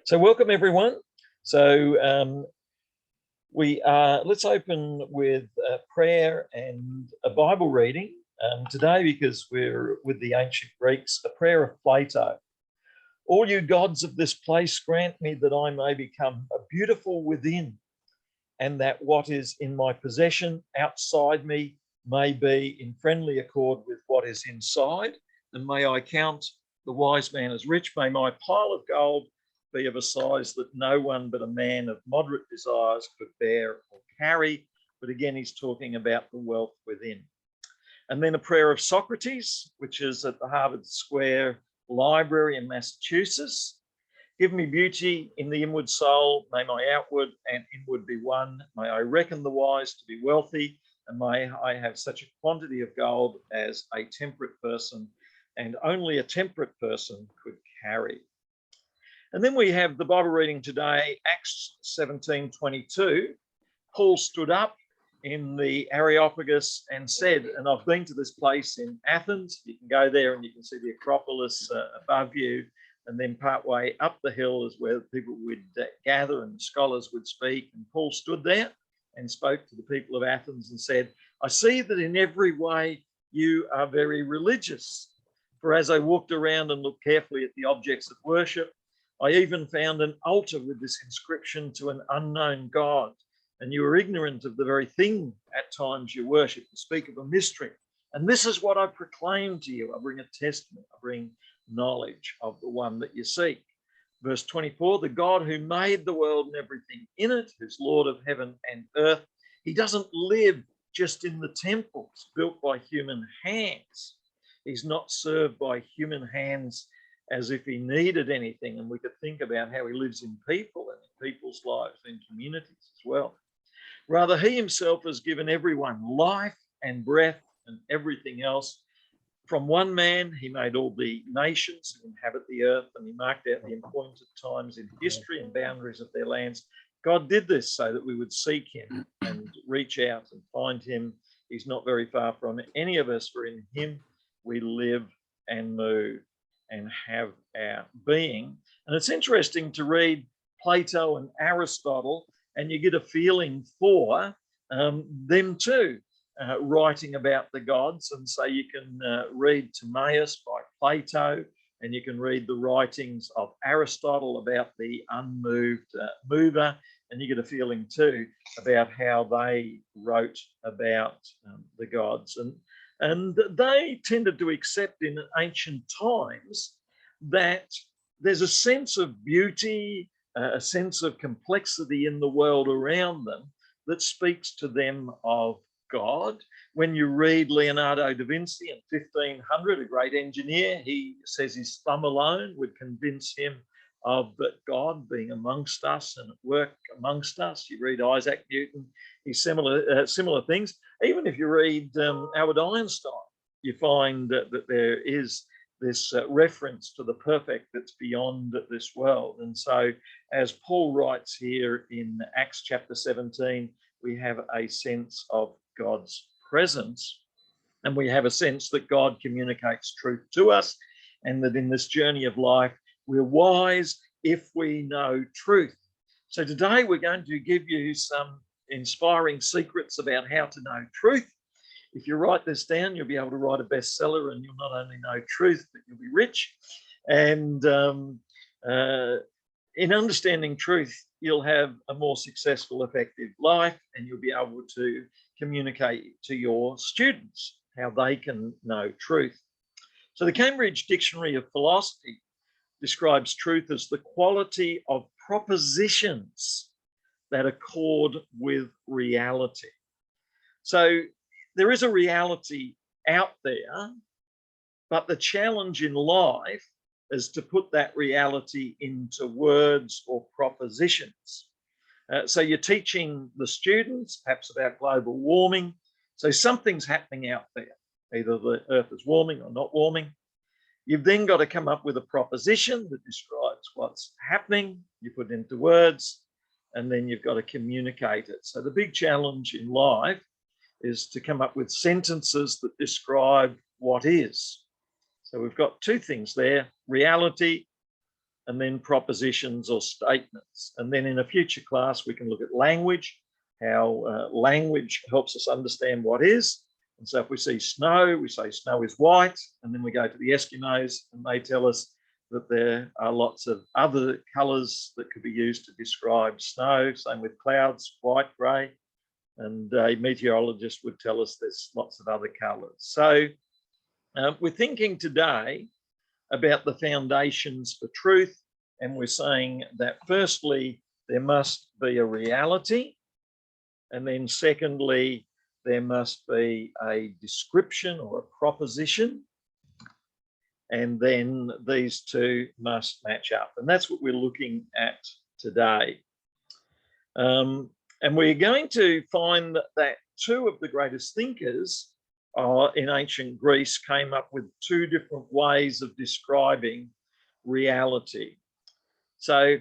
So welcome everyone. So let's open with a prayer and a Bible reading today, because we're with the ancient Greeks, a prayer of Plato. All you gods of this place, grant me that I may become beautiful within, and that what is in my possession outside me may be in friendly accord with what is inside. And may I count the wise man as rich. May my pile of gold be of a size that no one but a man of moderate desires could bear or carry. But again, he's talking about the wealth within. And then a prayer of Socrates, which is at the Harvard Square Library in Massachusetts. Give me beauty in the inward soul. May my outward and inward be one. May I reckon the wise to be wealthy. And may I have such a quantity of gold as a temperate person, and only a temperate person could carry. And then we have the Bible reading today, Acts 17:22. Paul stood up in the Areopagus and said, and I've been to this place in Athens. You can go there and you can see the Acropolis above you. And then partway up the hill is where people would gather and scholars would speak. And Paul stood there and spoke to the people of Athens and said, I see that in every way you are very religious. For as I walked around and looked carefully at the objects of worship, I even found an altar with this inscription to an unknown God. And you are ignorant of the very thing at times you worship. You speak of a mystery. And this is what I proclaim to you. I bring a testament. I bring knowledge of the one that you seek. Verse 24, the God who made the world and everything in it, who's Lord of heaven and earth, he doesn't live just in the temples built by human hands. He's not served by human hands as if he needed anything. And we could think about how he lives in people and in people's lives and communities as well. Rather, he himself has given everyone life and breath and everything else. From one man, he made all the nations who inhabit the earth, and he marked out the appointed times in history and boundaries of their lands. God did this so that we would seek him and reach out and find him. He's not very far from any of us, for in him we live and move and have our being. And it's interesting to read Plato and Aristotle, and you get a feeling for them too, writing about the gods. And so you can read Timaeus by Plato, and you can read the writings of Aristotle about the unmoved mover, and you get a feeling too about how they wrote about the gods. And they tended to accept in ancient times that there's a sense of beauty, a sense of complexity in the world around them that speaks to them of God. When you read Leonardo da Vinci in 1500, a great engineer, he says his thumb alone would convince him of God being amongst us and at work amongst us. You read Isaac Newton, he's similar things. Even if you read Albert Einstein, you find that there is this reference to the perfect that's beyond this world. And so, as Paul writes here in Acts chapter 17, we have a sense of God's presence, and we have a sense that God communicates truth to us, and that in this journey of life, we're wise if we know truth. So today we're going to give you some inspiring secrets about how to know truth. If you write this down, you'll be able to write a bestseller, and you'll not only know truth, but you'll be rich. And in understanding truth, you'll have a more successful, effective life, and you'll be able to communicate to your students how they can know truth. So the Cambridge Dictionary of Philosophy describes truth as the quality of propositions that accord with reality. So there is a reality out there, but the challenge in life is to put that reality into words or propositions. So you're teaching the students perhaps about global warming. So something's happening out there. Either the earth is warming or not warming. You've then got to come up with a proposition that describes what's happening. You put it into words, and then you've got to communicate it. So the big challenge in life is to come up with sentences that describe what is. So we've got two things there, reality and then propositions or statements. And then in a future class, we can look at language, how language helps us understand what is. And so if we see snow, we say snow is white, and then we go to the Eskimos and they tell us that there are lots of other colours that could be used to describe snow. Same with clouds, white, grey, and a meteorologist would tell us there's lots of other colours. So we're thinking today about the foundations for truth, and we're saying that firstly, there must be a reality, and then secondly, there must be a description or a proposition, and then these two must match up. And that's what we're looking at today. And we're going to find that two of the greatest thinkers in ancient Greece came up with two different ways of describing reality. So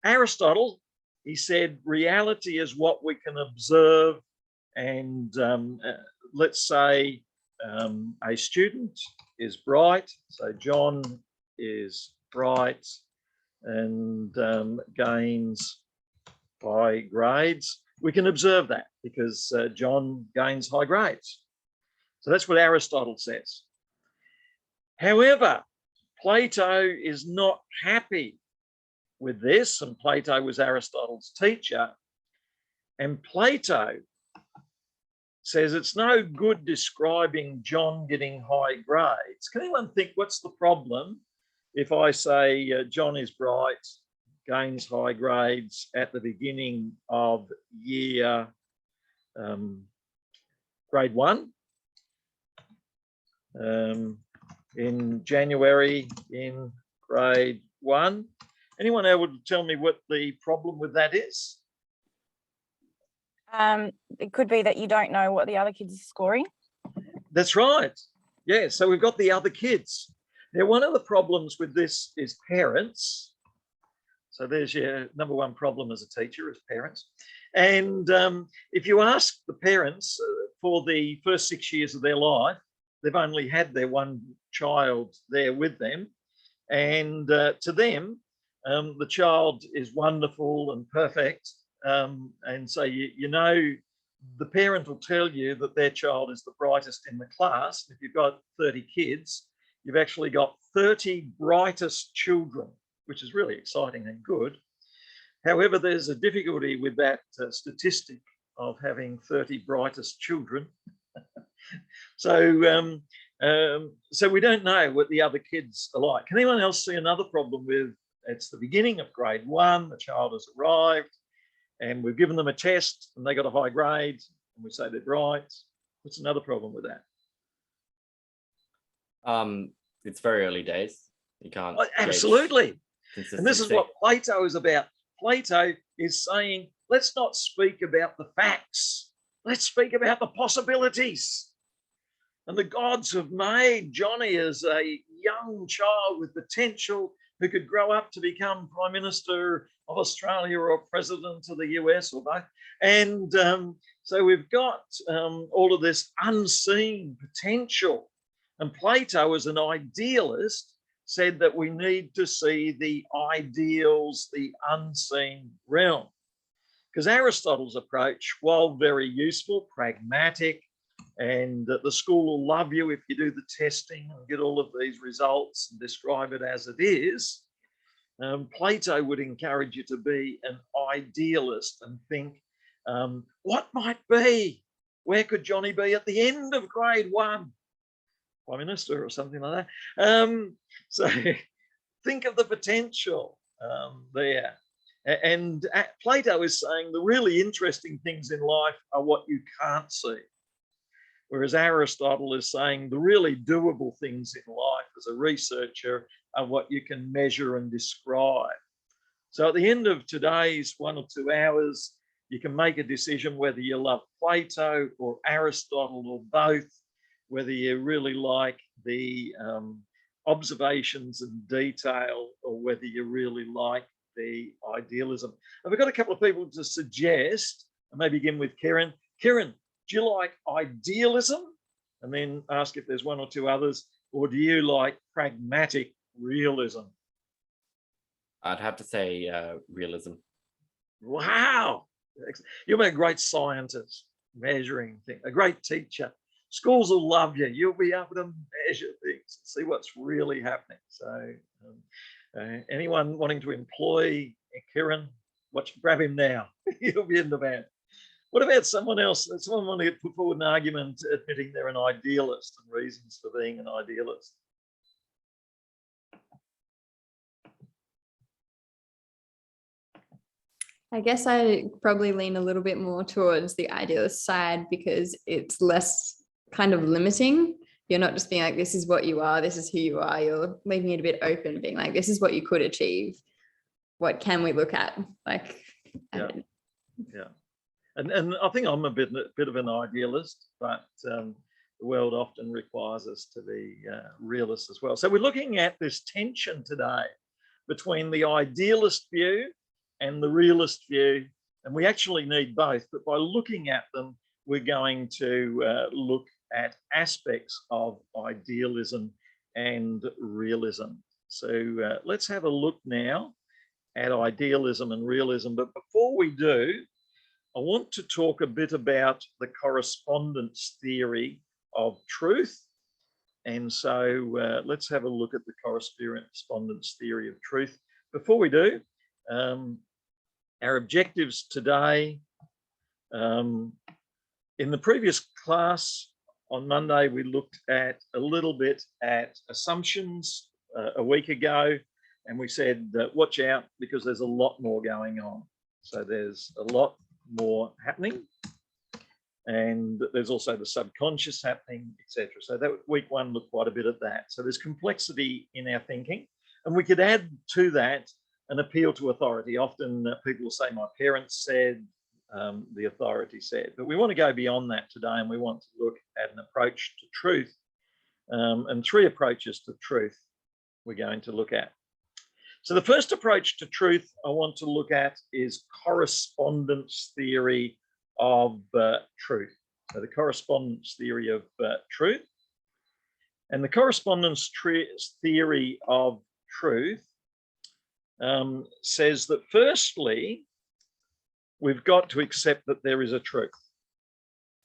Aristotle, he said, reality is what we can observe. And let's say a student is bright. So John is bright and gains high grades. We can observe that because John gains high grades. So that's what Aristotle says. However, Plato is not happy with this, and Plato was Aristotle's teacher. And Plato says it's no good describing John getting high grades. Can anyone think what's the problem if I say John is bright, gains high grades at the beginning of year grade 1? In January in grade 1. Anyone able to tell me what the problem with that is? It could be that you don't know what the other kids are scoring. That's right. Yeah, so we've got the other kids. Now, one of the problems with this is parents. So there's your number one problem as a teacher, is parents. And if you ask the parents for the first 6 years of their life, they've only had their one child there with them. And to them, the child is wonderful and perfect. And so, you know, the parent will tell you that their child is the brightest in the class. If you've got 30 kids, you've actually got 30 brightest children, which is really exciting and good. However, there's a difficulty with that statistic of having 30 brightest children. So we don't know what the other kids are like. Can anyone else see another problem with it's the beginning of grade 1, the child has arrived, and we've given them a test and they got a high grade, and we say they're bright? What's another problem with that? It's very early days. You can't. Oh, absolutely. And this is what Plato is about. Plato is saying, let's not speak about the facts. Let's speak about the possibilities. And the gods have made Johnny as a young child with potential who could grow up to become Prime Minister of Australia or President of the US or both. And so we've got all of this unseen potential. And Plato, as an idealist, said that we need to see the ideals, the unseen realm. Because Aristotle's approach, while very useful, pragmatic, and the school will love you if you do the testing and get all of these results and describe it as it is, Plato would encourage you to be an idealist and think, what might be? Where could Johnny be at the end of grade 1? Prime Minister or something like that. So think of the potential there. And Plato is saying the really interesting things in life are what you can't see. Whereas Aristotle is saying the really doable things in life as a researcher are what you can measure and describe. So at the end of today's 1 or 2 hours, you can make a decision whether you love Plato or Aristotle or both, whether you really like the observations and detail or whether you really like the idealism. And we've got a couple of people to suggest, and maybe begin with Kieran. Kieran, do you like idealism? And then ask if there's 1 or 2 others, or do you like pragmatic realism? I'd have to say realism. Wow. You'll be a great scientist, measuring things, a great teacher. Schools will love you. You'll be able to measure things, see what's really happening. So anyone wanting to employ Kieran, grab him now. He'll be in demand. What about someone else? Someone want to put forward an argument admitting they're an idealist and reasons for being an idealist? I guess I probably lean a little bit more towards the idealist side because it's less kind of limiting. You're not just being like, this is what you are, this is who you are. You're leaving it a bit open, being like, this is what you could achieve. What can we look at? Like, yeah. And I think I'm a bit of an idealist, but the world often requires us to be realists as well. So we're looking at this tension today between the idealist view and the realist view, and we actually need both, but by looking at them, we're going to look at aspects of idealism and realism. So let's have a look now at idealism and realism. But before we do, I want to talk a bit about the correspondence theory of truth. And so let's have a look at the correspondence theory of truth. Before we do, our objectives today, in the previous class on Monday, we looked at a little bit at assumptions a week ago, and we said watch out because there's a lot more going on. So there's a lot more happening, and there's also the subconscious happening, etc. So that week one looked quite a bit at that. So there's complexity in our thinking, and we could add to that an appeal to authority. Often people will say, my parents said, the authority said, but we want to go beyond that today, and we want to look at an approach to truth, and three approaches to truth we're going to look at. So the first approach to truth I want to look at is correspondence theory of truth. So the correspondence theory of truth. And the correspondence theory of truth says that firstly, we've got to accept that there is a truth.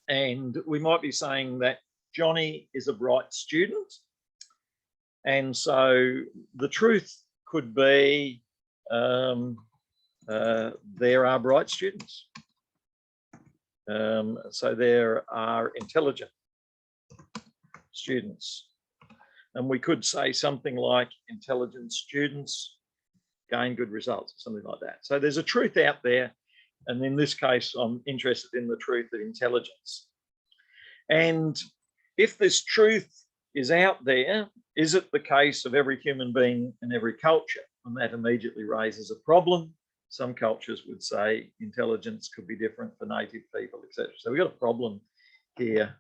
And we might be saying that Johnny is a bright student. And so the truth could be there are bright students. So there are intelligent students. And we could say something like intelligent students gain good results, something like that. So there's a truth out there. And in this case, I'm interested in the truth of intelligence. And if this truth is out there, is it the case of every human being in every culture? And that immediately raises a problem. Some cultures would say intelligence could be different for native people, etc. So we've got a problem here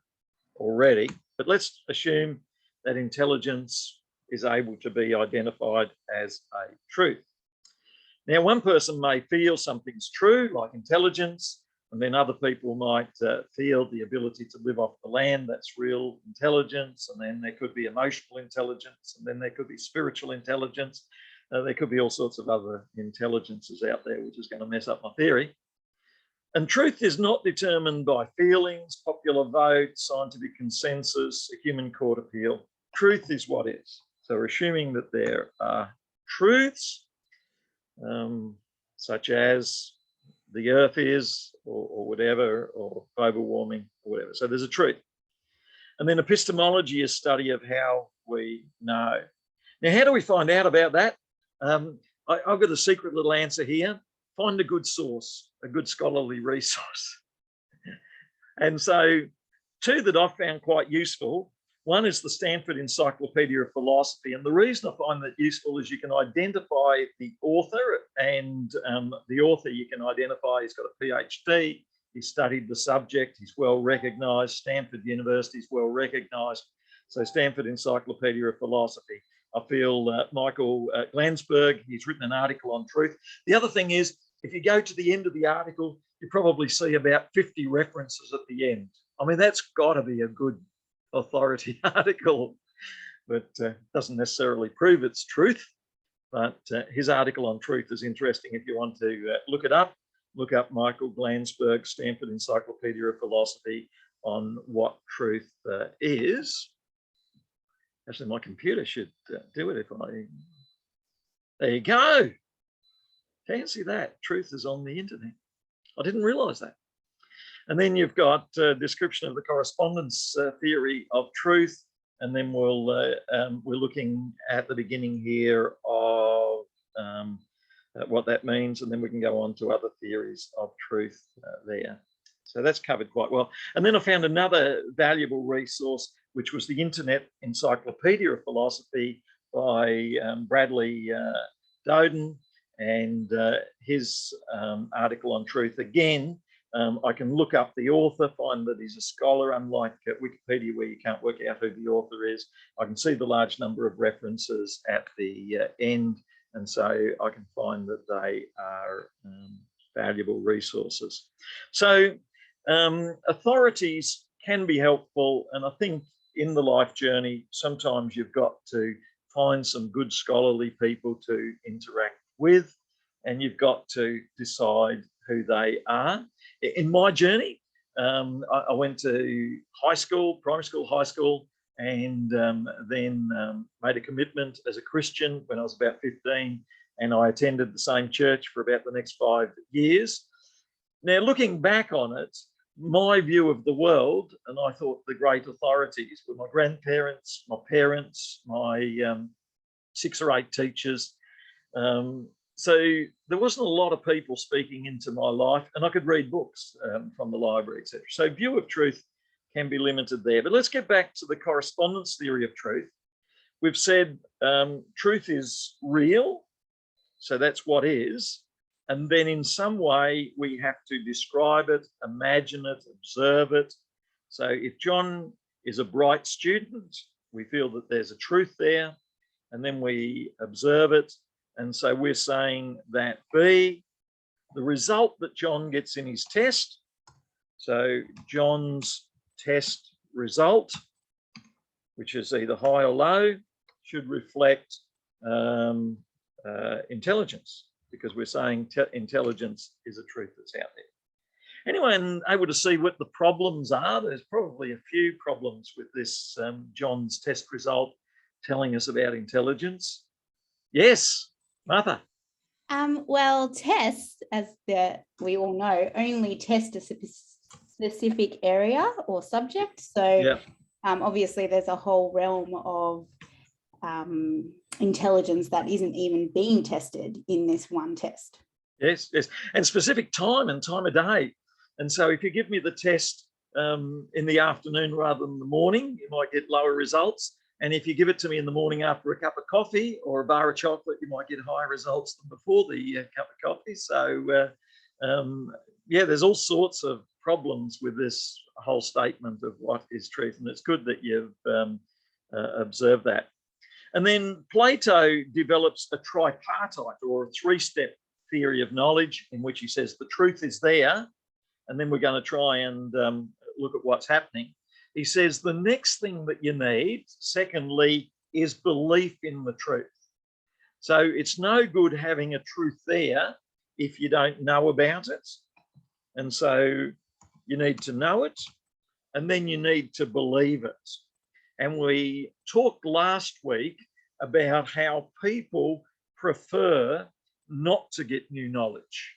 already. But let's assume that intelligence is able to be identified as a truth. Now, one person may feel something's true, like intelligence, and then other people might feel the ability to live off the land, that's real intelligence, and then there could be emotional intelligence, and then there could be spiritual intelligence. There could be all sorts of other intelligences out there, which is going to mess up my theory. And truth is not determined by feelings, popular vote, scientific consensus, a human court appeal. Truth is what is. So we're assuming that there are truths, such as the earth is, or whatever, or global warming, or whatever. So there's a truth. And then epistemology is study of how we know. Now, how do we find out about that? I've got a secret little answer here. Find a good source, a good scholarly resource. And so two that I've found quite useful. One is the Stanford Encyclopedia of Philosophy. And the reason I find that useful is you can identify the author, and the author you can identify, he's got a PhD, he studied the subject, he's well recognized, Stanford University is well recognized. So Stanford Encyclopedia of Philosophy. I feel Michael Glansberg, he's written an article on truth. The other thing is, if you go to the end of the article, you probably see about 50 references at the end. I mean, that's got to be a good authority article, but doesn't necessarily prove its truth. But his article on truth is interesting if you want to look it up. Look up Michael Glansberg's Stanford Encyclopedia of Philosophy on what truth is. Actually, my computer should do it if I... There you go. Fancy that. Truth is on the internet. I didn't realise that. And then you've got a description of the correspondence theory of truth. And then we're looking at the beginning here of what that means. And then we can go on to other theories of truth there. So that's covered quite well. And then I found another valuable resource, which was the Internet Encyclopedia of Philosophy by Bradley Doden, and his article on truth. Again, I can look up the author, find that he's a scholar, unlike Wikipedia where you can't work out who the author is. I can see the large number of references at the end, and so I can find that they are valuable resources. So authorities can be helpful, and I think in the life journey, sometimes you've got to find some good scholarly people to interact with, and you've got to decide who they are. In my journey, I went to high school, primary school, high school, and then made a commitment as a Christian when I was about 15, and I attended the same church for about the next 5 years. Now, looking back on it, my view of the world, and I thought the great authorities were my grandparents, my parents, my 6 or 8 teachers. So there wasn't a lot of people speaking into my life, and I could read books from the library, etc. So view of truth can be limited there. But let's get back to the correspondence theory of truth. We've said truth is real, so that's what is. And then in some way, we have to describe it, imagine it, observe it. So if John is a bright student, we feel that there's a truth there, and then we observe it. And so we're saying that B, the result that John gets in his test, so John's test result, which is either high or low, should reflect intelligence, because we're saying intelligence is a truth that's out there. Anyone able to see what the problems are? There's probably a few problems with this John's test result telling us about intelligence. Yes, Martha. Well, tests, as we all know, only test a specific area or subject. So Yeah. Obviously there's a whole realm of intelligence that isn't even being tested in this one test. Yes, yes, and specific time and time of day. And so if you give me the test in the afternoon rather than the morning, you might get lower results. And if you give it to me in the morning after a cup of coffee or a bar of chocolate, you might get higher results than before the cup of coffee. So yeah, there's all sorts of problems with this whole statement of what is truth. And it's good that you've observed that. And then Plato develops a tripartite or a 3-step theory of knowledge, in which he says the truth is there, and then we're going to try and look at what's happening. He says the next thing that you need, secondly, is belief in the truth. So it's no good having a truth there if you don't know about it. And so you need to know it, and then you need to believe it. And we talked last week about how people prefer not to get new knowledge.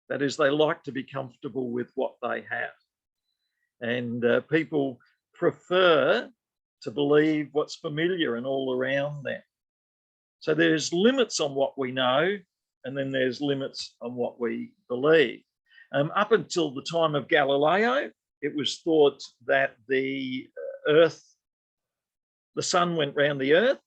That is, they like to be comfortable with what they have. And people prefer to believe what's familiar and all around them. So there's limits on what we know, and then there's limits on what we believe. Up until the time of Galileo, it was thought that the sun went round the earth.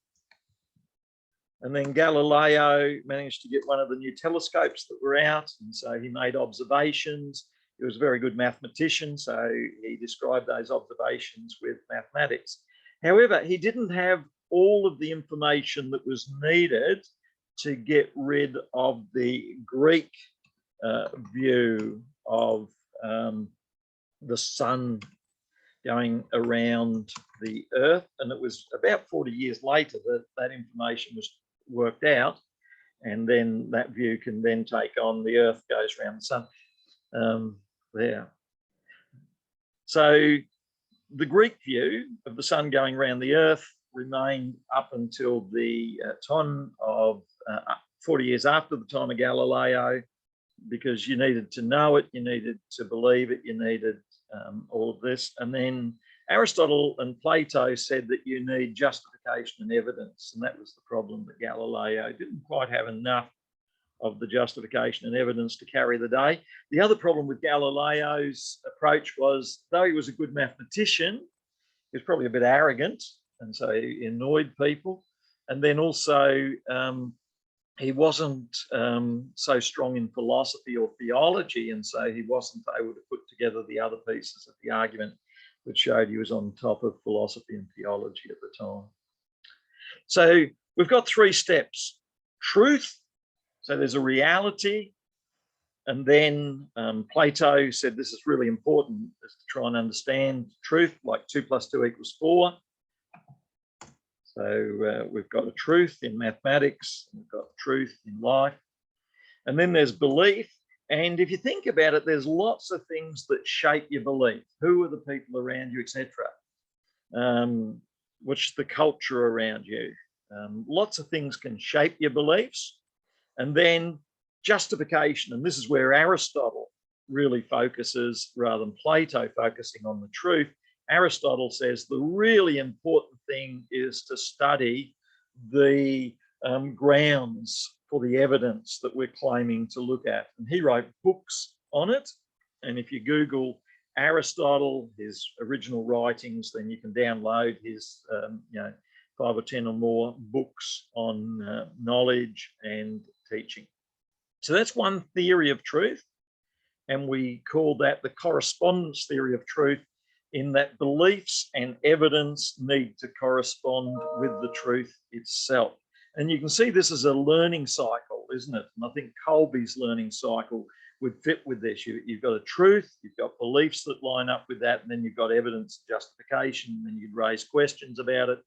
And then Galileo managed to get one of the new telescopes that were out, and so he made observations. He was a very good mathematician, so he described those observations with mathematics. However, he didn't have all of the information that was needed to get rid of the Greek view of the sun going around the earth. And it was about 40 years later that that information worked out, and then that view can then take on the Earth goes around the sun. There. So the Greek view of the sun going around the Earth remained up until the time of 40 years after the time of Galileo, because you needed to know it, you needed to believe it, you needed all of this. And then Aristotle and Plato said that you need justification and evidence, and that was the problem, that Galileo didn't quite have enough of the justification and evidence to carry the day. The other problem with Galileo's approach was, though he was a good mathematician, he was probably a bit arrogant, and so he annoyed people. And then also, he wasn't so strong in philosophy or theology, and so he wasn't able to put together the other pieces of the argument that showed he was on top of philosophy and theology at the time. So we've got 3 steps. Truth, so there's a reality, and then Plato said this is really important, is to try and understand truth, like 2 + 2 = 4. So we've got a truth in mathematics, we've got truth in life, and then there's belief. And if you think about it, there's lots of things that shape your belief. Who are the people around you, etc. What's the culture around you? Lots of things can shape your beliefs. And then justification, and this is where Aristotle really focuses rather than Plato focusing on the truth. Aristotle says the really important thing is to study the grounds for the evidence that we're claiming to look at. And he wrote books on it. And if you Google Aristotle, his original writings, then you can download his 5 or 10 or more books on knowledge and teaching. So that's one theory of truth. And we call that the correspondence theory of truth, in that beliefs and evidence need to correspond with the truth itself. And you can see this is a learning cycle, isn't it? And I think Colby's learning cycle would fit with this. You've got a truth, you've got beliefs that line up with that, and then you've got evidence and justification, and you'd raise questions about it,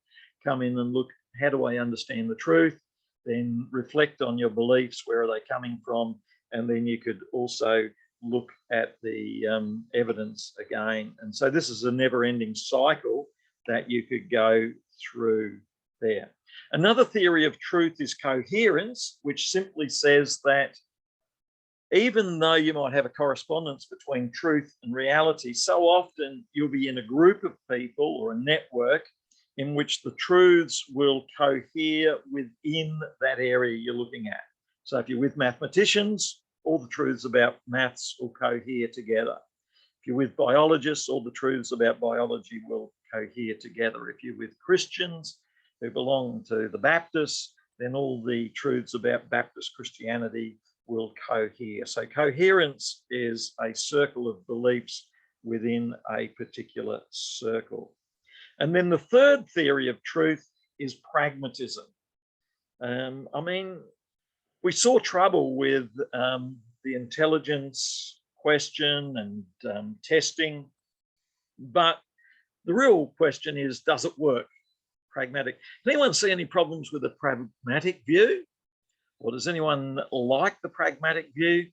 come in and look, how do I understand the truth? Then reflect on your beliefs, where are they coming from? And then you could also look at the evidence again. And so this is a never-ending cycle that you could go through there. Another theory of truth is coherence, which simply says that even though you might have a correspondence between truth and reality, so often you'll be in a group of people or a network in which the truths will cohere within that area you're looking at. So if you're with mathematicians, all the truths about maths will cohere together. If you're with biologists, all the truths about biology will cohere together. If you're with Christians who belong to the Baptists, then all the truths about Baptist Christianity will cohere. So coherence is a circle of beliefs within a particular circle. And then the third theory of truth is pragmatism. We saw trouble with the intelligence question and testing, but the real question is, does it work? Pragmatic. Does anyone see any problems with the pragmatic view? Or does anyone like the pragmatic view?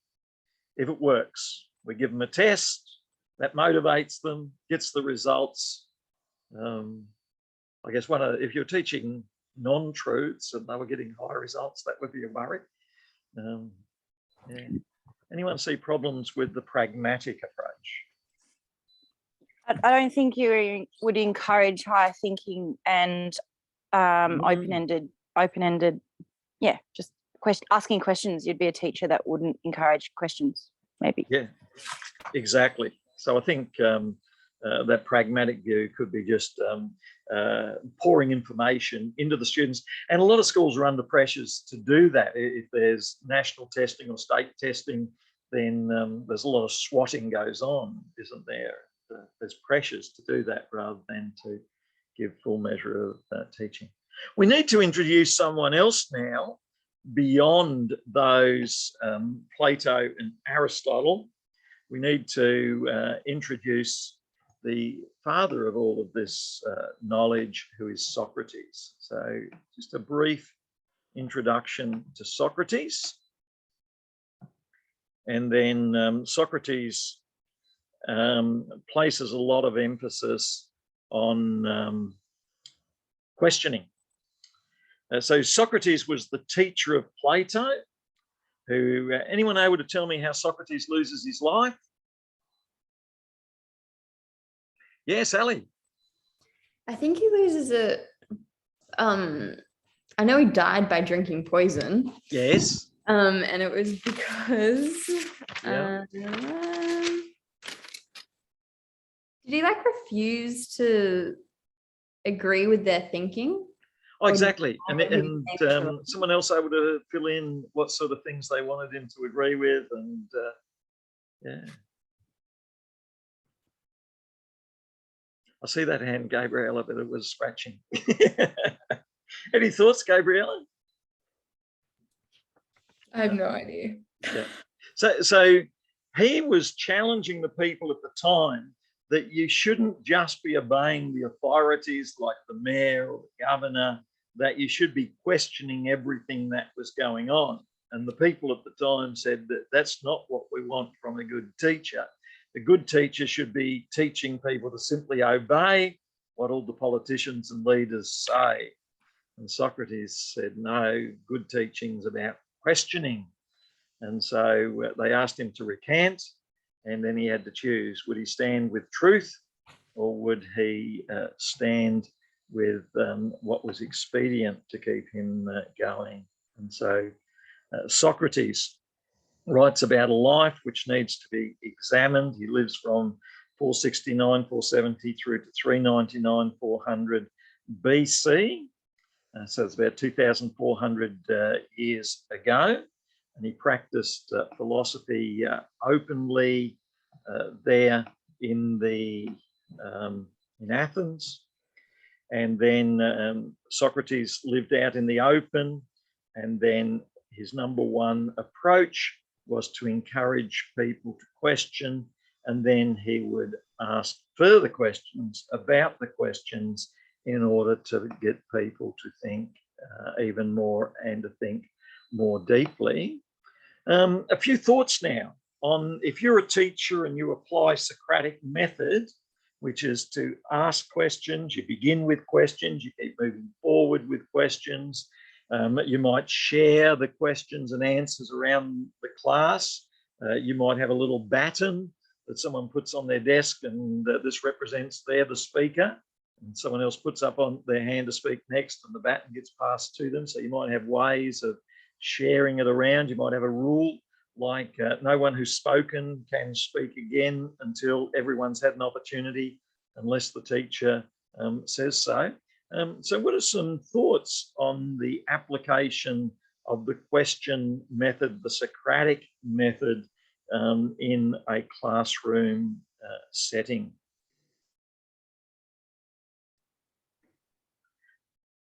If it works, we give them a test, that motivates them, gets the results. I guess if you're teaching non-truths and they were getting high results, that would be a worry. Yeah. Anyone see problems with the pragmatic approach? I don't think you would encourage higher thinking and open-ended. Yeah, just asking questions. You'd be a teacher that wouldn't encourage questions, maybe. Yeah, exactly. So I think that pragmatic view could be just pouring information into the students. And a lot of schools are under pressures to do that. If there's national testing or state testing, then there's a lot of swatting goes on, isn't there? There's pressures to do that rather than to give full measure of teaching. We need to introduce someone else now beyond those Plato and Aristotle. We need to introduce the father of all of this knowledge, who is Socrates. So just a brief introduction to Socrates. And then Socrates places a lot of emphasis on questioning. So Socrates was the teacher of Plato. Who anyone able to tell me how Socrates loses his life? Yes, Ali. I think he loses it. I know he died by drinking poison. Yes. And it was because Yeah. did he like refuse to agree with their thinking? Oh, exactly. And Actually. someone else able to fill in what sort of things they wanted him to agree with, and yeah. I see that hand, Gabriella, but it was scratching. Any thoughts, Gabriella? I have no idea. Yeah. So he was challenging the people at the time that you shouldn't just be obeying the authorities like the mayor or the governor, that you should be questioning everything that was going on. And the people at the time said that that's not what we want from a good teacher. A good teacher should be teaching people to simply obey what all the politicians and leaders say. And Socrates said, no, good teaching's about questioning. And so they asked him to recant, and then he had to choose. Would he stand with truth, or would he stand with what was expedient to keep him going? And so Socrates writes about a life which needs to be examined. He lives from 469, 470 through to 399, 400 BC. So it's about 2,400 years ago. And he practiced philosophy openly there in Athens. And then Socrates lived out in the open, and then his number one approach was to encourage people to question, and then he would ask further questions about the questions in order to get people to think even more and to think more deeply. A few thoughts now on if you're a teacher and you apply Socratic method, which is to ask questions, you begin with questions, you keep moving forward with questions. You might share the questions and answers around the class. You might have a little baton that someone puts on their desk, and this represents they're the speaker, and someone else puts up on their hand to speak next, and the baton gets passed to them. So you might have ways of sharing it around. You might have a rule like no one who's spoken can speak again until everyone's had an opportunity, unless the teacher says so. So what are some thoughts on the application of the question method, the Socratic method, in a classroom setting?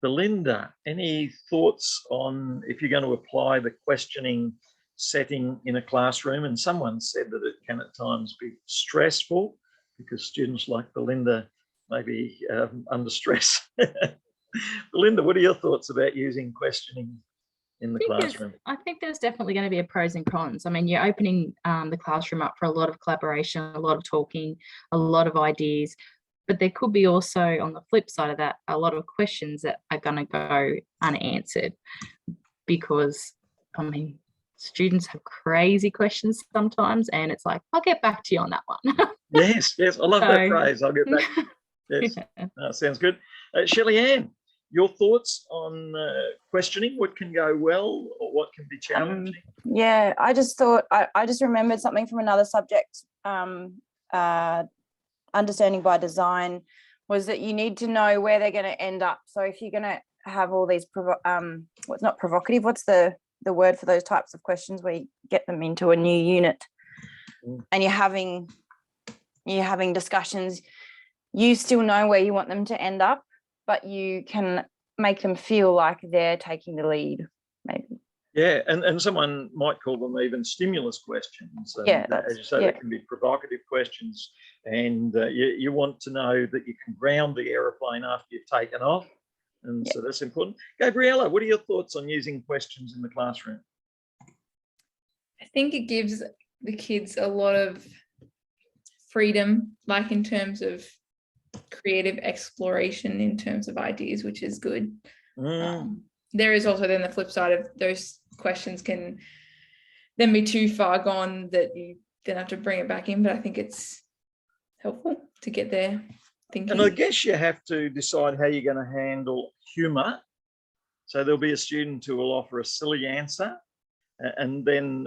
Belinda, any thoughts on if you're going to apply the questioning setting in a classroom? And someone said that it can at times be stressful because students like Belinda may be under stress. Belinda, what are your thoughts about using questioning in the classroom? I think there's definitely going to be a pros and cons. I mean, you're opening the classroom up for a lot of collaboration, a lot of talking, a lot of ideas. But there could be also, on the flip side of that, a lot of questions that are going to go unanswered because, I mean, students have crazy questions sometimes, and it's like, I'll get back to you on that one. Yes, I love that phrase. I'll get back. Yes, Yeah. Sounds good. Shelley Ann, your thoughts on questioning? What can go well or what can be challenging? Yeah, I just thought, I just remembered something from another subject, understanding by design, was that you need to know where they're going to end up. So if you're going to have all these, what's not provocative, what's the word for those types of questions where you get them into a new unit and you're having discussions, you still know where you want them to end up, but you can make them feel like they're taking the lead, maybe. Yeah, and someone might call them even stimulus questions. And Yeah, as you say, they can be provocative questions, and you want to know that you can ground the aeroplane after you've taken off, And Yep. so that's important. Gabriella, what are your thoughts on using questions in the classroom? I think it gives the kids a lot of freedom, like in terms of creative exploration, in terms of ideas, which is good. There is also then the flip side of those questions can then be too far gone that you then have to bring it back in. But I think it's helpful to get there thinking. And I guess you have to decide how you're going to handle humour. So there'll be a student who will offer a silly answer. And then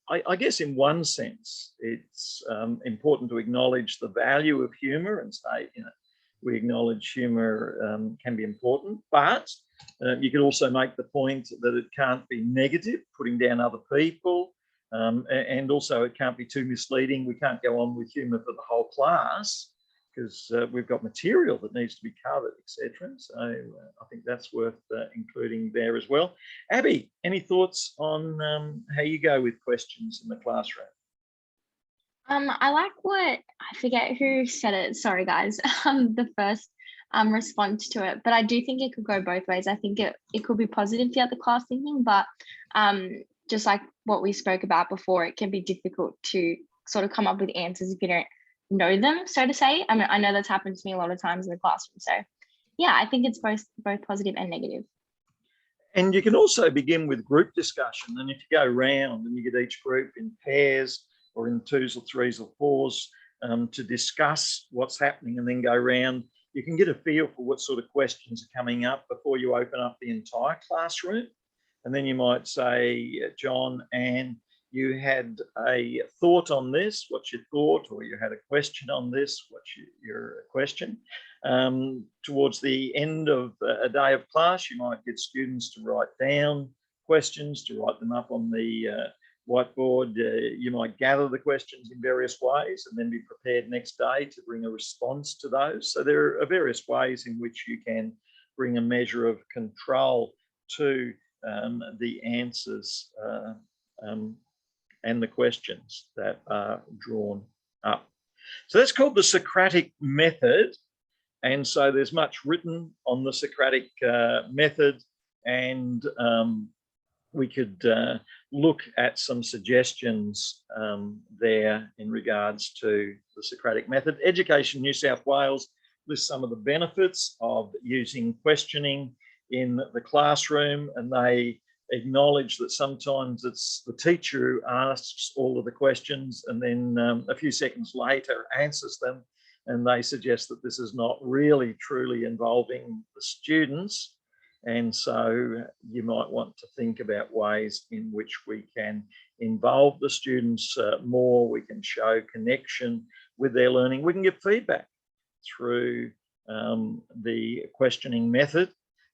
I guess in one sense, it's important to acknowledge the value of humour and say, you know, we acknowledge humour can be important, but you could also make the point that it can't be negative, putting down other people, and also it can't be too misleading. We can't go on with humour for the whole class because we've got material that needs to be covered, etc. So I think that's worth including there as well. Abby, any thoughts on how you go with questions in the classroom? I like what, I forget who said it, sorry guys, the first response to it, but I do think it could go both ways. I think it could be positive to get the class thinking, but just like what we spoke about before, it can be difficult to sort of come up with answers if you don't know them, so to say. I mean, I know that's happened to me a lot of times in the classroom. So yeah, I think it's both positive and negative. And you can also begin with group discussion. And if you go around and you get each group in pairs or in 2s or 3s or 4s to discuss what's happening and then go around, you can get a feel for what sort of questions are coming up before you open up the entire classroom. And then you might say, John, Anne, you had a thought on this, what's your thought? Or you had a question on this, what's your question? Towards the end of a day of class, you might get students to write down questions, to write them up on the whiteboard. You might gather the questions in various ways and then be prepared next day to bring a response to those. So there are various ways in which you can bring a measure of control to the answers and the questions that are drawn up. So that's called the Socratic method. And so there's much written on the Socratic method, and we could look at some suggestions there in regards to the Socratic method. Education New South Wales lists some of the benefits of using questioning in the classroom, and they acknowledge that sometimes it's the teacher who asks all of the questions and then a few seconds later answers them, and they suggest that this is not really truly involving the students. And so you might want to think about ways in which we can involve the students more. We can show connection with their learning. We can give feedback through the questioning method.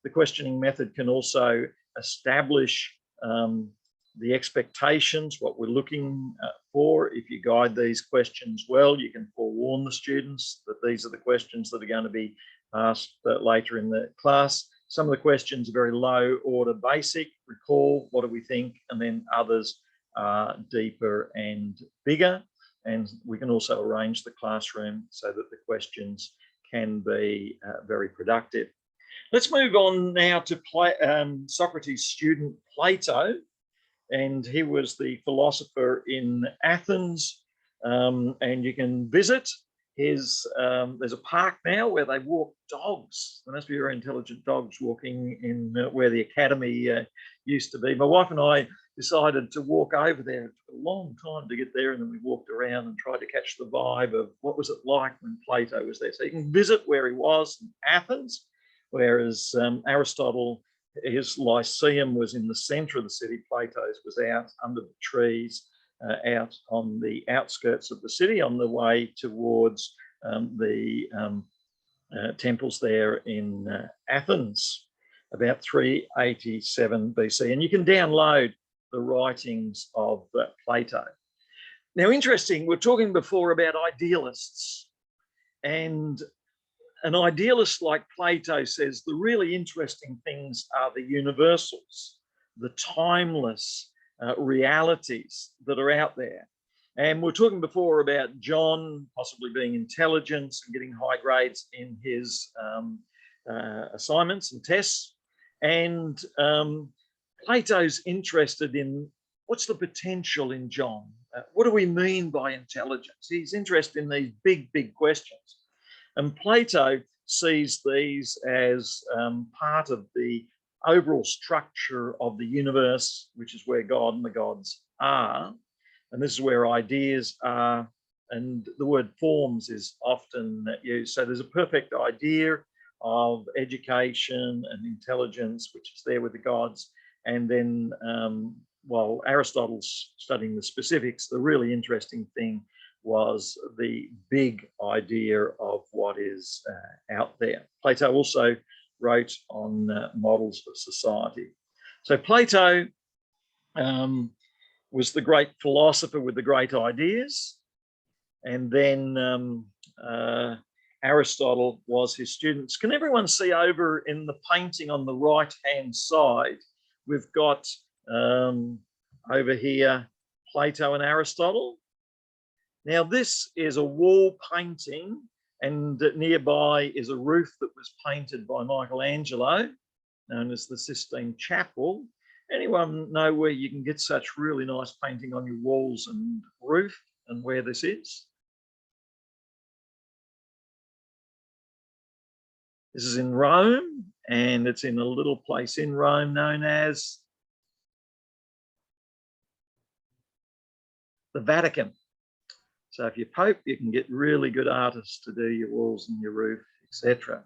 The questioning method can also establish the expectations, what we're looking for. If you guide these questions well, you can forewarn the students that these are the questions that are going to be asked later in the class. Some of the questions are very low order basic, recall, what do we think? And then others are deeper and bigger. And we can also arrange the classroom so that the questions can be very productive. Let's move on now to Socrates' student Plato, and he was the philosopher in Athens, and you can visit his, there's a park now where they walk dogs. There must be very intelligent dogs walking in where the academy used to be. My wife and I decided to walk over there. It took a long time to get there, and then we walked around and tried to catch the vibe of what was it like when Plato was there. So you can visit where he was in Athens, whereas Aristotle, his Lyceum was in the centre of the city. Plato's was out under the trees, out on the outskirts of the city on the way towards the temples there in Athens, about 387 BC. And you can download the writings of Plato. Now, interesting, we're talking before about idealists, and an idealist like Plato says the really interesting things are the universals, the timeless realities that are out there. And we're talking before about John possibly being intelligent and getting high grades in his assignments and tests. And Plato's interested in what's the potential in John? What do we mean by intelligence? He's interested in these big, big questions. And Plato sees these as part of the overall structure of the universe, which is where God and the gods are. And this is where ideas are. And the word forms is often used. So there's a perfect idea of education and intelligence, which is there with the gods. And then while Aristotle's studying the specifics, the really interesting thing was the big idea of what is out there. Plato also wrote on models of society. So Plato was the great philosopher with the great ideas. And then Aristotle was his students. Can everyone see over in the painting on the right-hand side, we've got over here, Plato and Aristotle. Now this is a wall painting, and nearby is a roof that was painted by Michelangelo, known as the Sistine Chapel. Anyone know where you can get such really nice painting on your walls and roof, and where this is? This is in Rome, and it's in a little place in Rome known as the Vatican. So if you're Pope, you can get really good artists to do your walls and your roof, etc.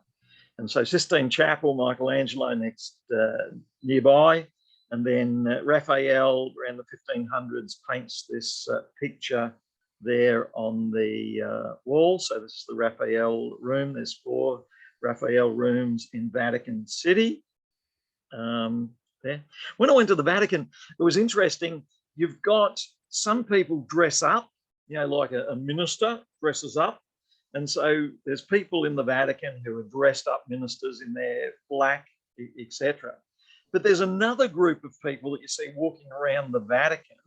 And so Sistine Chapel, Michelangelo next nearby, and then Raphael around the 1500s paints this picture there on the wall. So this is the Raphael room. There's 4 Raphael rooms in Vatican City. There. When I went to the Vatican, it was interesting. You've got some people dress up, you know, like a minister dresses up. And so there's people in the Vatican who are dressed up ministers in their black, etc. But there's another group of people that you see walking around the Vatican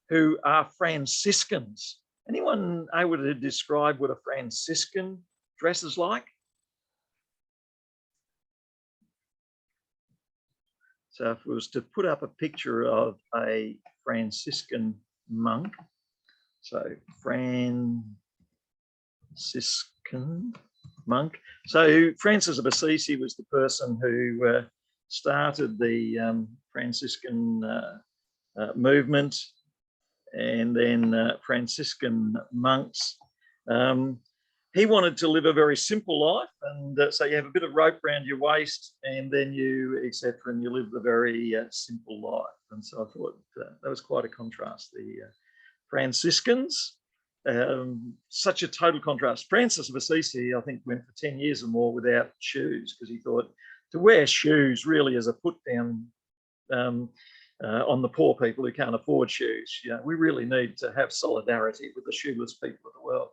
who are Franciscans. Anyone able to describe what a Franciscan dress is like? So if we was to put up a picture of a Franciscan monk, so Franciscan monk. So Francis of Assisi was the person who started the Franciscan movement, and then Franciscan monks. He wanted to live a very simple life, and so you have a bit of rope around your waist, and then you, etc., and you live a very simple life. And so I thought that was quite a contrast. The Franciscans, such a total contrast. Francis of Assisi, I think, went for 10 years or more without shoes, because he thought to wear shoes really is a put down on the poor people who can't afford shoes. You know, we really need to have solidarity with the shoeless people of the world.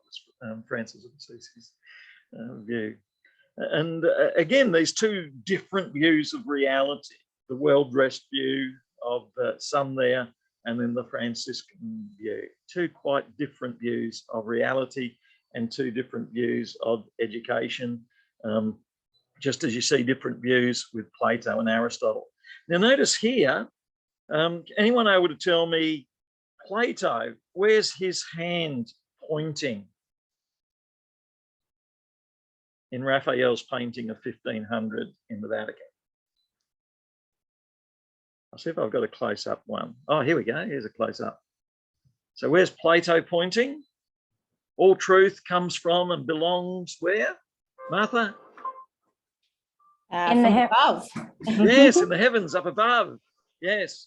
Francis of Assisi's view. And again, these 2 different views of reality: the well-dressed view of some there, and then the Franciscan view. 2 quite different views of reality and 2 different views of education, just as you see different views with Plato and Aristotle. Now notice here, anyone able to tell me, Plato, where's his hand pointing in Raphael's painting of 1500 in the Vatican? I'll see if I've got a close-up one. Oh, here we go. Here's a close-up. So where's Plato pointing? All truth comes from and belongs where? Martha? In the above. Yes, in the heavens up above. Yes.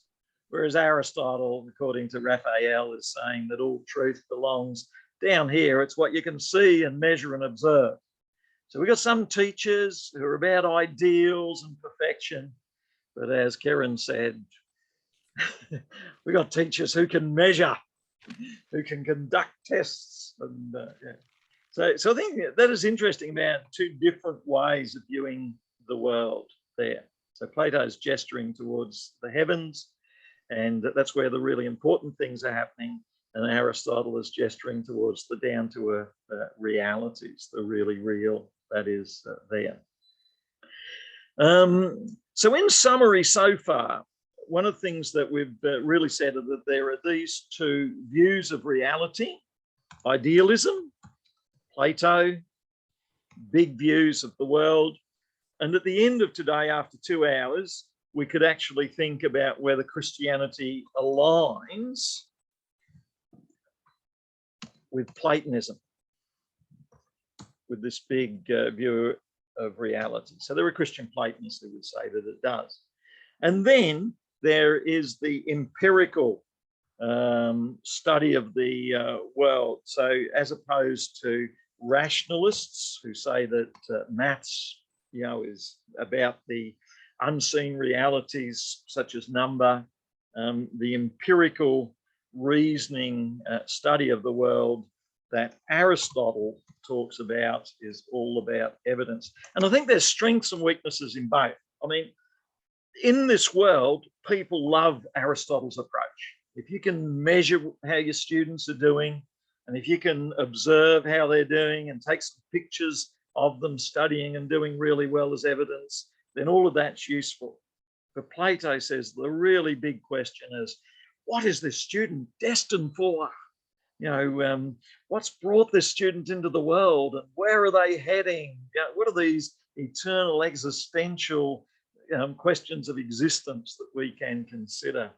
Whereas Aristotle, according to Raphael, is saying that all truth belongs down here. It's what you can see and measure and observe. So we've got some teachers who are about ideals and perfection, but as Karen said, we've got teachers who can measure, who can conduct tests. And yeah. So I think that is interesting about 2 different ways of viewing the world there. So Plato's gesturing towards the heavens, and that's where the really important things are happening. And Aristotle is gesturing towards the down to earth realities, the really real that is there. So in summary so far, one of the things that we've really said is that there are these two views of reality: idealism, Plato, big views of the world. And at the end of today, after 2 hours, we could actually think about whether Christianity aligns with Platonism, with this big view of reality. So there are Christian Platonists who would say that it does. And then there is the empirical study of the world. So as opposed to rationalists who say that maths, is about the unseen realities such as number, the empirical reasoning study of the world that Aristotle talks about is all about evidence. And I think there's strengths and weaknesses in both. I mean, in this world, people love Aristotle's approach. If you can measure how your students are doing, and if you can observe how they're doing and take some pictures of them studying and doing really well as evidence, then all of that's useful. But Plato says the really big question is, what is this student destined for? What's brought this student into the world, and where are they heading? What are these eternal existential questions of existence that we can consider?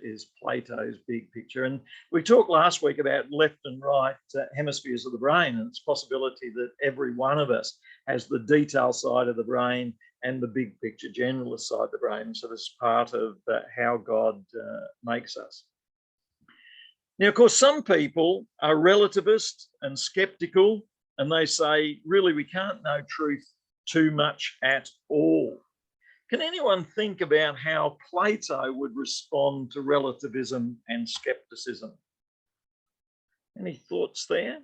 Is Plato's big picture. And we talked last week about left and right hemispheres of the brain, and its possibility that every one of us has the detail side of the brain and the big picture generalist side of the brain. So this is part of how God makes us. Now, of course, some people are relativist and skeptical, and they say, really, we can't know truth too much at all. Can anyone think about how Plato would respond to relativism and skepticism? Any thoughts there?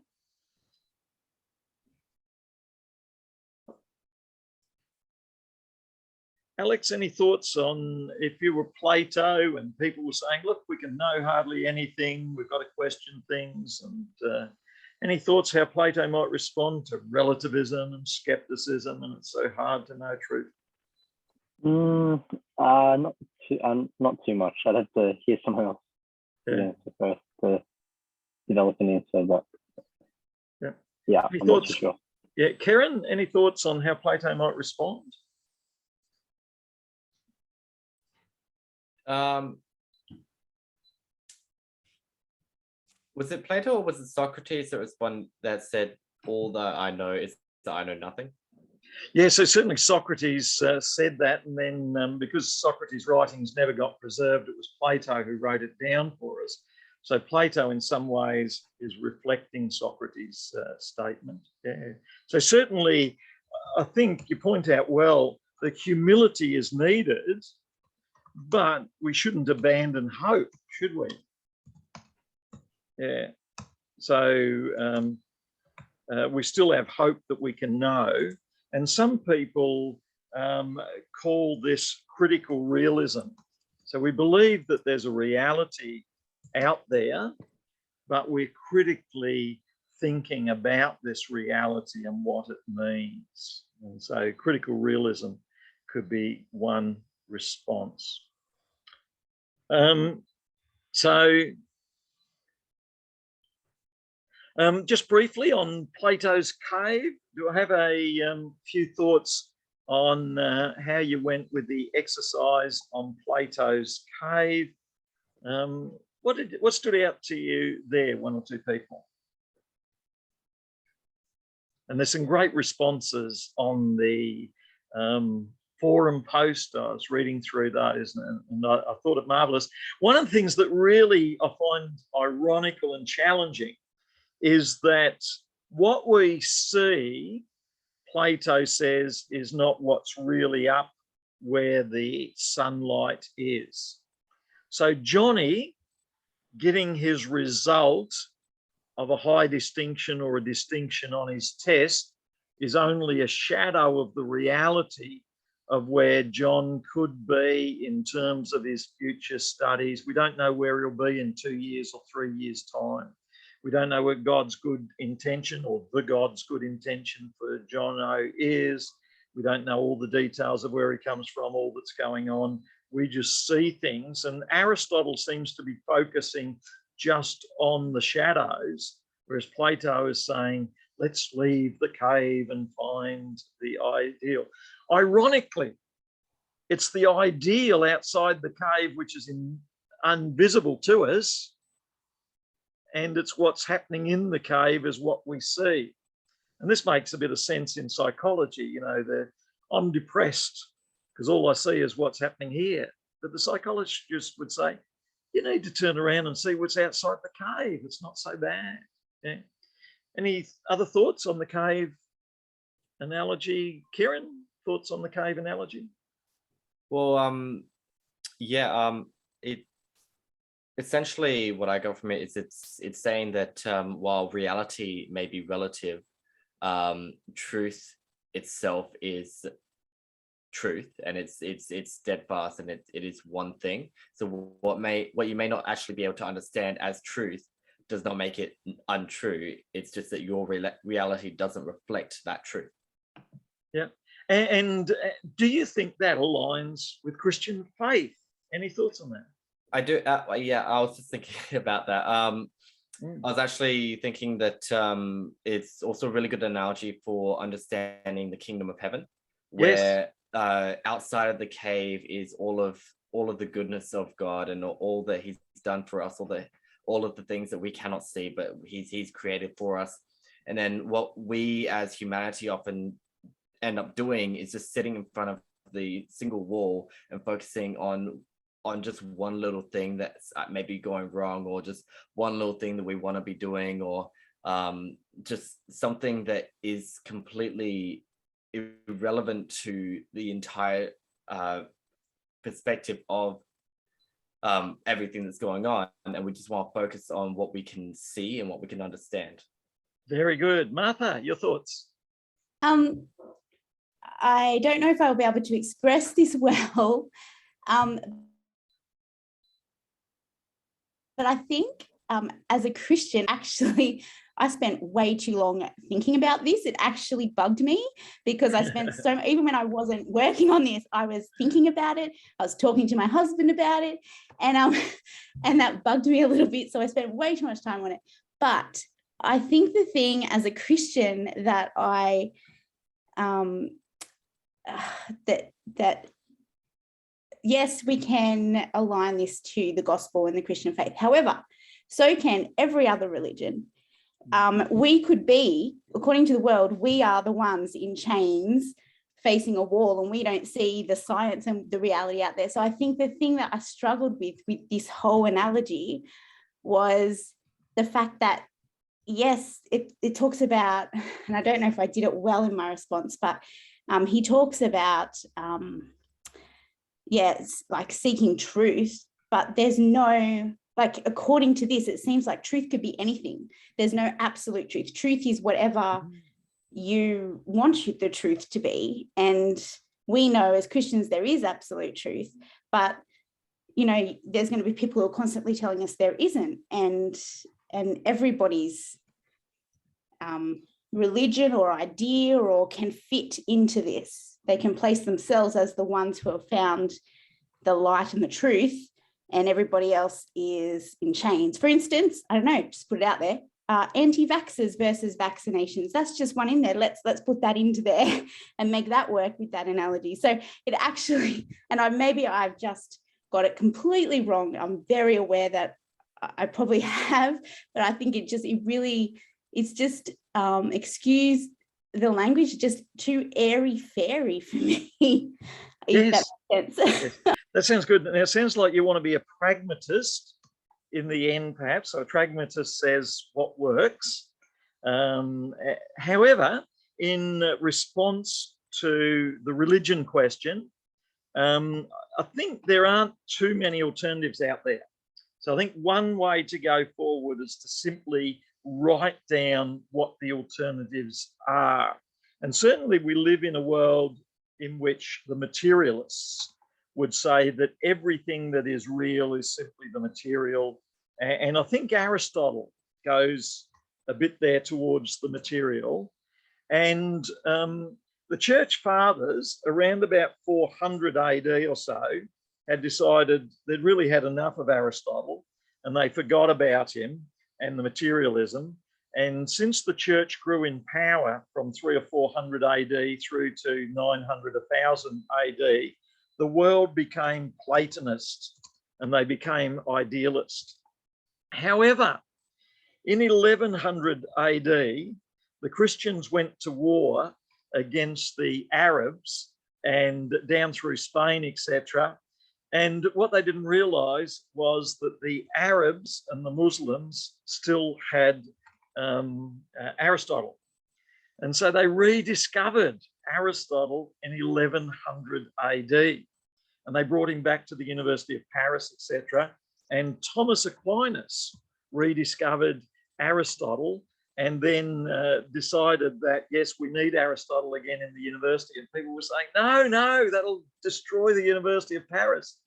Alex, any thoughts on if you were Plato and people were saying, look, we can know hardly anything, we've got to question things, and any thoughts how Plato might respond to relativism and skepticism, and it's so hard to know truth? Not too much. I'd have to hear someone else answer first to develop an answer, but yeah, any I'm thoughts? not too sure. Yeah, Karen, any thoughts on how Plato might respond? Was it Plato or was it Socrates that was one that said, all that I know is that I know nothing? Yeah, so certainly Socrates said that, and then because Socrates' writings never got preserved, it was Plato who wrote it down for us. So Plato, in some ways, is reflecting Socrates' statement. Yeah. So certainly, I think you point out well that humility is needed, but we shouldn't abandon hope, should we? Yeah. So we still have hope that we can know. And some people call this critical realism. So we believe that there's a reality out there, but we're critically thinking about this reality and what it means. And so critical realism could be one response. Just briefly on Plato's cave, do I have a few thoughts on how you went with the exercise on Plato's cave? What stood out to you there, one or two people? And there's some great responses on the forum post. I was reading through those and I thought it marvelous. One of the things that really I find ironical and challenging is that what we see, Plato says, is not what's really up where the sunlight is. So Johnny getting his result of a high distinction or a distinction on his test is only a shadow of the reality of where John could be in terms of his future studies. We don't know where he'll be in 2 years or 3 years' time. We don't know what God's good intention or the God's good intention for John O is. We don't know all the details of where he comes from, all that's going on. We just see things. And Aristotle seems to be focusing just on the shadows, whereas Plato is saying, let's leave the cave and find the ideal. Ironically, it's the ideal outside the cave which is invisible to us, and it's what's happening in the cave is what we see. And this makes a bit of sense in psychology. You know, I'm depressed because all I see is what's happening here. But the psychologist would say, you need to turn around and see what's outside the cave. It's not so bad. Yeah. Any other thoughts on the cave analogy? Kieran, thoughts on the cave analogy? Well, yeah, it essentially what I got from it is it's saying that while reality may be relative, truth itself is truth, and it's steadfast, and it is one thing. So what you may not actually be able to understand as truth does not make it untrue. It's just that your reality doesn't reflect that truth. Yeah. And do you think that aligns with Christian faith? Any thoughts on that? I do. Yeah, I was just thinking about that. I was actually thinking that it's also a really good analogy for understanding the kingdom of heaven, where outside of the cave is all of the goodness of God and all that He's done for us, all of the things that we cannot see, but He's created for us. And then what we as humanity often end up doing is just sitting in front of the single wall and focusing on just one little thing that's maybe going wrong, or just one little thing that we want to be doing, or just something that is completely irrelevant to the entire perspective of everything that's going on, and we just want to focus on what we can see and what we can understand. Very good. Martha, your thoughts? I don't know if I'll be able to express this well, but I think as a Christian, actually, I spent way too long thinking about this. It actually bugged me because I spent even when I wasn't working on this, I was thinking about it. I was talking to my husband about it, and that bugged me a little bit. So I spent way too much time on it. But I think the thing as a Christian that I that yes, we can align this to the gospel and the Christian faith. However, so can every other religion. We could be, according to the world, we are the ones in chains facing a wall, and we don't see the science and the reality out there. So I think the thing that I struggled with this whole analogy was the fact that, yes, it talks about, and I don't know if I did it well in my response, but he talks about, yes, like seeking truth, but there's no, like, according to this, it seems like truth could be anything. There's no absolute truth. Truth is whatever you want the truth to be. And we know as Christians, there is absolute truth, but, you know, there's going to be people who are constantly telling us there isn't. And everybody's religion or idea or can fit into this. They can place themselves as the ones who have found the light and the truth, and everybody else is in chains. For instance, I don't know, just put it out there, anti-vaxxers versus vaccinations. That's just one in there. Let's put that into there and make that work with that analogy. So it actually, and maybe I've just got it completely wrong. I'm very aware that I probably have, but I think it's just, excuse the language, just too airy-fairy for me. Yes. That makes sense. Yes. That sounds good. Now, it sounds like you want to be a pragmatist in the end, perhaps. So a pragmatist says what works. However, in response to the religion question, I think there aren't too many alternatives out there. So I think one way to go forward is to simply write down what the alternatives are. And certainly we live in a world in which the materialists would say that everything that is real is simply the material. And I think Aristotle goes a bit there towards the material. And The church fathers around about 400 AD or so had decided they'd really had enough of Aristotle, and they forgot about him and the materialism. And since the church grew in power from 300 or 400 AD through to 900, 1000 AD, the world became Platonist and they became idealist. However, in 1100 AD, the Christians went to war against the Arabs and down through Spain, etc. And what they didn't realize was that the Arabs and the Muslims still had Aristotle. And so they rediscovered Aristotle in 1100 AD. And they brought him back to the University of Paris, etc. And Thomas Aquinas rediscovered Aristotle and then decided that, yes, we need Aristotle again in the university. And people were saying, no, that'll destroy the University of Paris.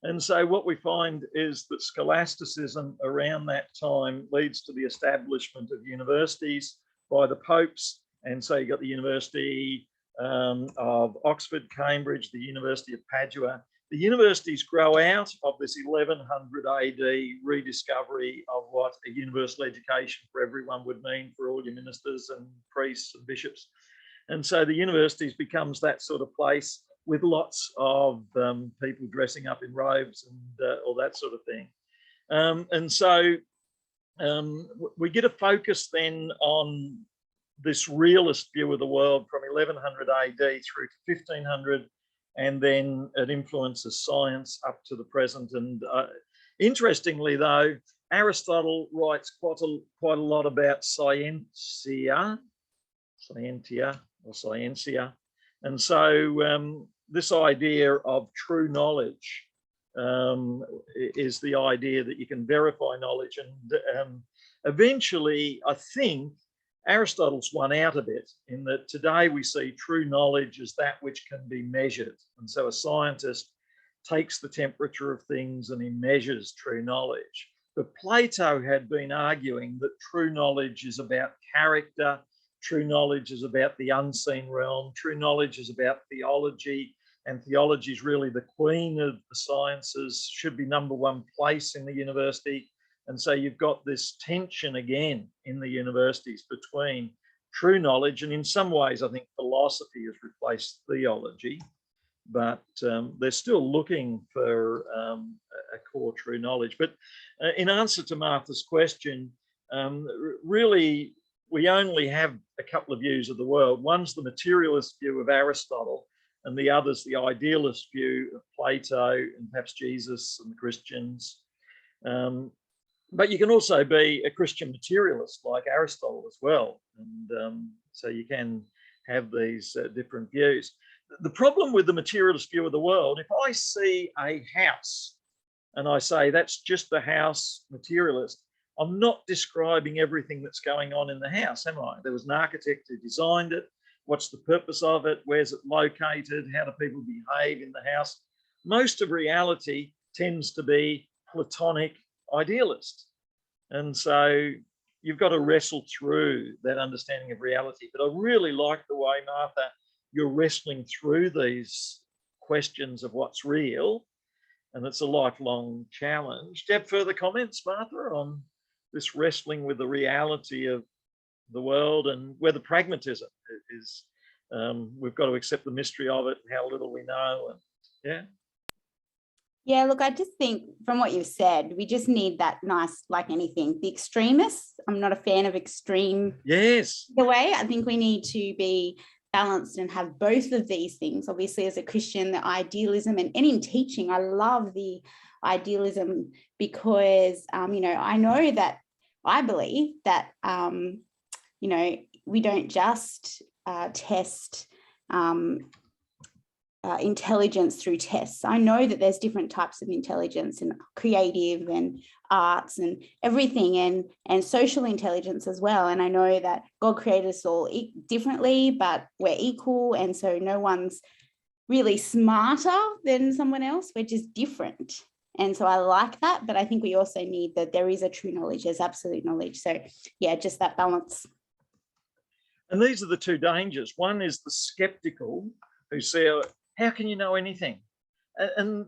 And so what we find is that scholasticism around that time leads to the establishment of universities by the popes. And so you got the University of Oxford, Cambridge, the University of Padua. The universities grow out of this 1100 AD rediscovery of what a universal education for everyone would mean for all your ministers and priests and bishops. And so the universities becomes that sort of place with lots of people dressing up in robes and all that sort of thing. And so we get a focus then on this realist view of the world from 1100 AD through to 1500, and then it influences science up to the present. And interestingly, though, Aristotle writes quite a lot about scientia, and so this idea of true knowledge is the idea that you can verify knowledge. And eventually, I think Aristotle's won out a bit in that today we see true knowledge as that which can be measured. And so a scientist takes the temperature of things and he measures true knowledge. But Plato had been arguing that true knowledge is about character, true knowledge is about the unseen realm, true knowledge is about theology, and theology is really the queen of the sciences, should be number one place in the university. And so you've got this tension again in the universities between true knowledge, and in some ways I think philosophy has replaced theology, but they're still looking for a core true knowledge. But in answer to Martha's question, really we only have a couple of views of the world. One's the materialist view of Aristotle, and the other's the idealist view of Plato and perhaps Jesus and the Christians. But you can also be a Christian materialist like Aristotle as well. And so you can have these different views. The problem with the materialist view of the world, if I see a house and I say that's just the house, materialist, I'm not describing everything that's going on in the house, am I? There was an architect who designed it. What's the purpose of it? Where's it located? How do people behave in the house? Most of reality tends to be Platonic idealist. And so you've got to wrestle through that understanding of reality. But I really like the way, Martha, you're wrestling through these questions of what's real. And it's a lifelong challenge. Do you have further comments, Martha, on this wrestling with the reality of the world and whether pragmatism is, we've got to accept the mystery of it, how little we know, and yeah. Yeah, look, I just think from what you've said, we just need that nice, like anything, the extremists. I'm not a fan of extreme. Yes. The way I think we need to be balanced and have both of these things. Obviously, as a Christian, the idealism, and in teaching, I love the idealism because, I know that I believe that, we don't just test intelligence through tests. I know that there's different types of intelligence and creative and arts and everything, and social intelligence as well. And I know that God created us all differently, but we're equal. And so no one's really smarter than someone else. We're just different. And so I like that. But I think we also need that there is a true knowledge, there's absolute knowledge. So yeah, just that balance. And these are the two dangers. One is the skeptical who say, how can you know anything? And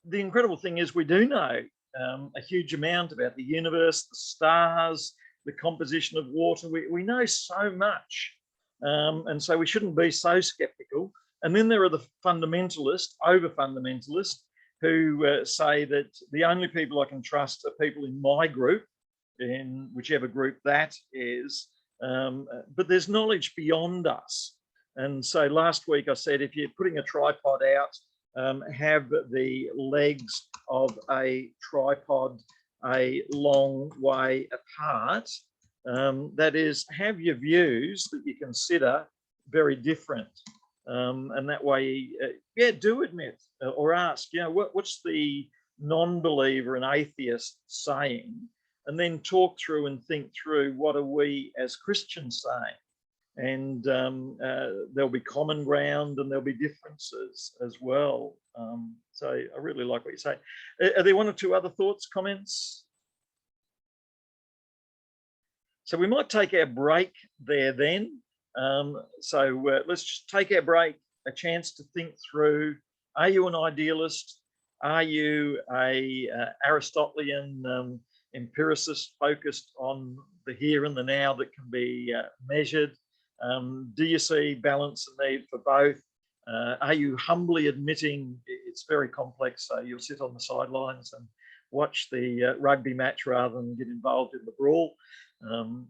the incredible thing is we do know a huge amount about the universe, the stars, the composition of water. We know so much. And so we shouldn't be so skeptical. And then there are the fundamentalists, over-fundamentalists, who say that the only people I can trust are people in my group, in whichever group that is. But there's knowledge beyond us. And so last week I said, if you're putting a tripod out, have the legs of a tripod a long way apart. That is, have your views that you consider very different. And that way, yeah, do admit or ask, you know, what's the non-believer and atheist saying? And then talk through and think through, what are we as Christians saying? And there'll be common ground and there'll be differences as well. So I really like what you say. Are there one or two other thoughts, comments? So we might take our break there then. So let's just take our break, a chance to think through, are you an idealist? Are you a Aristotelian empiricist focused on the here and the now that can be measured? Do you see balance and need for both? Are you humbly admitting it's very complex, so you'll sit on the sidelines and watch the rugby match rather than get involved in the brawl?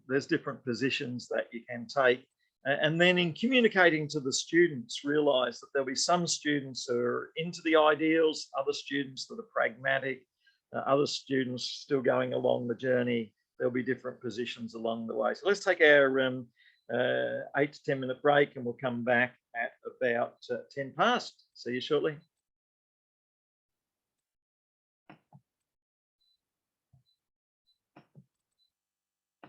There's different positions that you can take. And then in communicating to the students, realise that there'll be some students who are into the ideals, other students that are pragmatic, other students still going along the journey. There'll be different positions along the way. So let's take our 8 to 10 minute break and we'll come back at about 10 past. See you shortly.